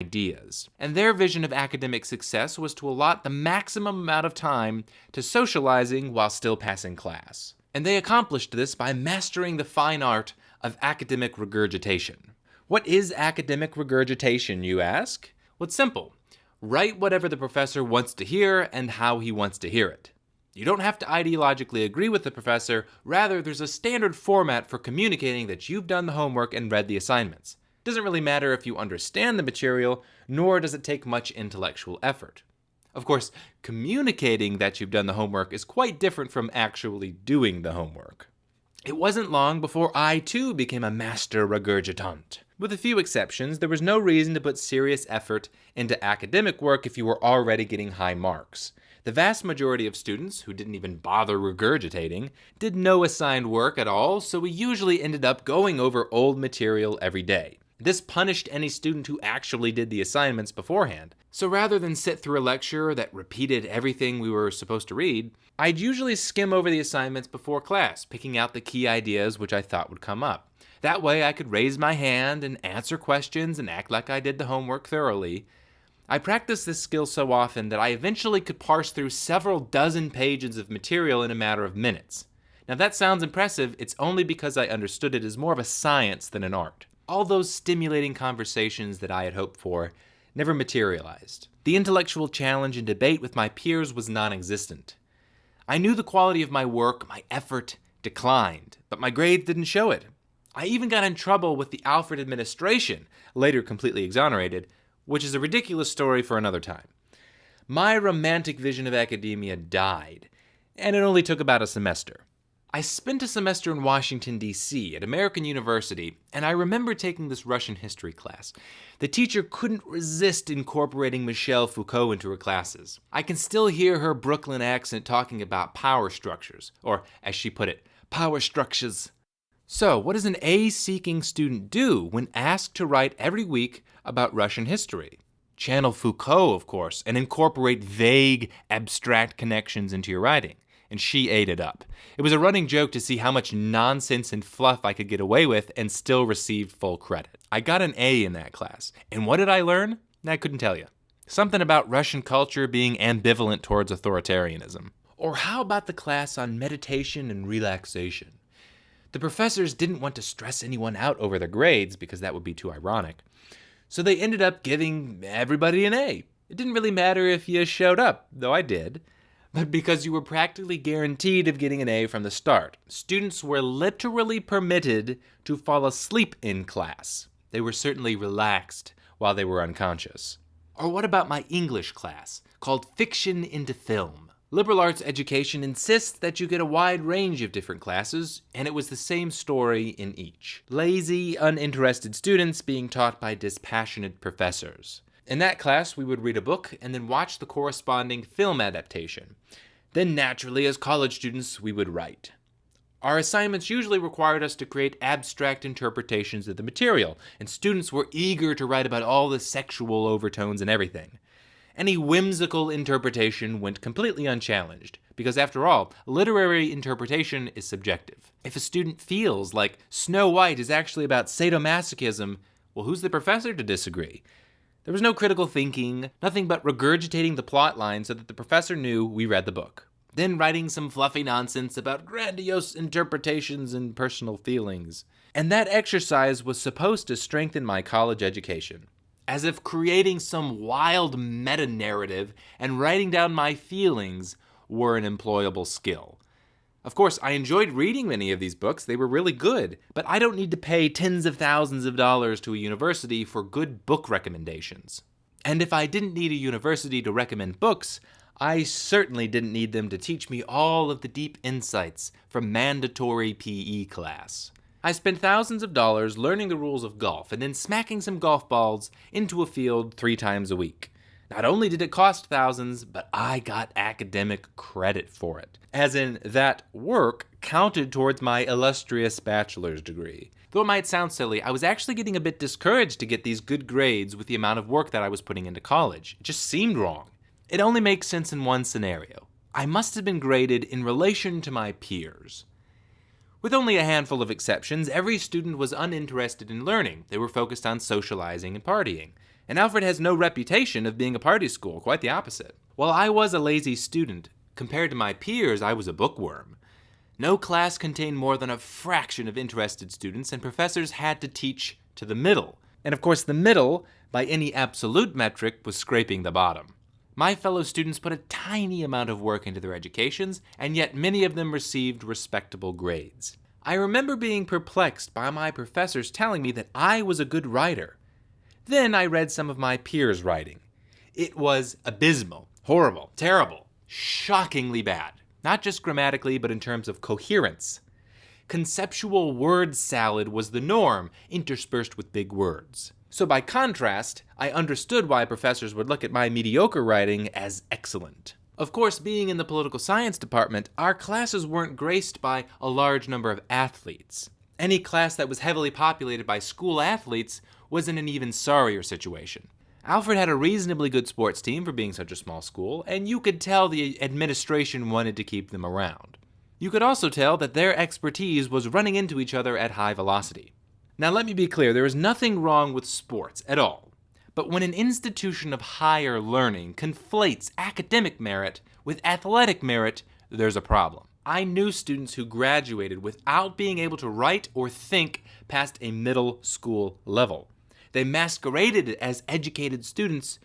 ideas. And their vision of academic success was to allot the maximum amount of time to socializing while still passing class. And they accomplished this by mastering the fine art of academic regurgitation. What is academic regurgitation, you ask? Well, it's simple. Write whatever the professor wants to hear and how he wants to hear it. You don't have to ideologically agree with the professor, rather there's a standard format for communicating that you've done the homework and read the assignments. It doesn't really matter if you understand the material, nor does it take much intellectual effort. Of course, communicating that you've done the homework is quite different from actually doing the homework. It wasn't long before I, too, became a master regurgitant. With a few exceptions, there was no reason to put serious effort into academic work if you were already getting high marks. The vast majority of students, who didn't even bother regurgitating, did no assigned work at all, so we usually ended up going over old material every day. This punished any student who actually did the assignments beforehand. So rather than sit through a lecture that repeated everything we were supposed to read, I'd usually skim over the assignments before class, picking out the key ideas which I thought would come up. That way I could raise my hand and answer questions and act like I did the homework thoroughly. I practiced this skill so often that I eventually could parse through several dozen pages of material in a matter of minutes. Now that sounds impressive, it's only because I understood it as more of a science than an art. All those stimulating conversations that I had hoped for never materialized. The intellectual challenge and debate with my peers was non-existent. I knew the quality of my work, my effort, declined, but my grades didn't show it. I even got in trouble with the Alfred administration, later completely exonerated, which is a ridiculous story for another time. My romantic vision of academia died, and it only took about a semester. I spent a semester in Washington, D.C. at American University, and I remember taking this Russian history class. The teacher couldn't resist incorporating Michel Foucault into her classes. I can still hear her Brooklyn accent talking about power structures, or as she put it, power structures. So, what does an A-seeking student do when asked to write every week about Russian history? Channel Foucault, of course, and incorporate vague, abstract connections into your writing. And she ate it up. It was a running joke to see how much nonsense and fluff I could get away with and still receive full credit. I got an A in that class. And what did I learn? I couldn't tell you. Something about Russian culture being ambivalent towards authoritarianism. Or how about the class on meditation and relaxation? The professors didn't want to stress anyone out over their grades because that would be too ironic. So they ended up giving everybody an A. It didn't really matter if you showed up, though I did. But because you were practically guaranteed of getting an A from the start. Students were literally permitted to fall asleep in class. They were certainly relaxed while they were unconscious. Or what about my English class, called Fiction into Film? Liberal arts education insists that you get a wide range of different classes, and it was the same story in each. Lazy, uninterested students being taught by dispassionate professors. In that class, we would read a book and then watch the corresponding film adaptation. Then naturally, as college students, we would write. Our assignments usually required us to create abstract interpretations of the material, and students were eager to write about all the sexual overtones and everything. Any whimsical interpretation went completely unchallenged, because after all, literary interpretation is subjective. If a student feels like Snow White is actually about sadomasochism, well, who's the professor to disagree? There was no critical thinking, nothing but regurgitating the plot line so that the professor knew we read the book. Then writing some fluffy nonsense about grandiose interpretations and personal feelings. And that exercise was supposed to strengthen my college education. As if creating some wild meta-narrative and writing down my feelings were an employable skill. Of course, I enjoyed reading many of these books, they were really good, but I don't need to pay tens of thousands of dollars to a university for good book recommendations. And if I didn't need a university to recommend books, I certainly didn't need them to teach me all of the deep insights from mandatory PE class. I spent thousands of dollars learning the rules of golf and then smacking some golf balls into a field 3 times a week. Not only did it cost thousands, but I got academic credit for it. As in, that work counted towards my illustrious bachelor's degree. Though it might sound silly, I was actually getting a bit discouraged to get these good grades with the amount of work that I was putting into college. It just seemed wrong. It only makes sense in one scenario. I must have been graded in relation to my peers. With only a handful of exceptions, every student was uninterested in learning. They were focused on socializing and partying. And Alfred has no reputation of being a party school, quite the opposite. While I was a lazy student, compared to my peers, I was a bookworm. No class contained more than a fraction of interested students, and professors had to teach to the middle. And of course, the middle, by any absolute metric, was scraping the bottom. My fellow students put a tiny amount of work into their educations, and yet many of them received respectable grades. I remember being perplexed by my professors telling me that I was a good writer. Then I read some of my peers' writing. It was abysmal, horrible, terrible, shockingly bad. Not just grammatically, but in terms of coherence. Conceptual word salad was the norm, interspersed with big words. So by contrast, I understood why professors would look at my mediocre writing as excellent. Of course, being in the political science department, our classes weren't graced by a large number of athletes. Any class that was heavily populated by school athletes was in an even sorrier situation. Alfred had a reasonably good sports team for being such a small school, and you could tell the administration wanted to keep them around. You could also tell that their expertise was running into each other at high velocity. Now let me be clear, there is nothing wrong with sports at all. But when an institution of higher learning conflates academic merit with athletic merit, there's a problem. I knew students who graduated without being able to write or think past a middle school level. They masqueraded as educated students,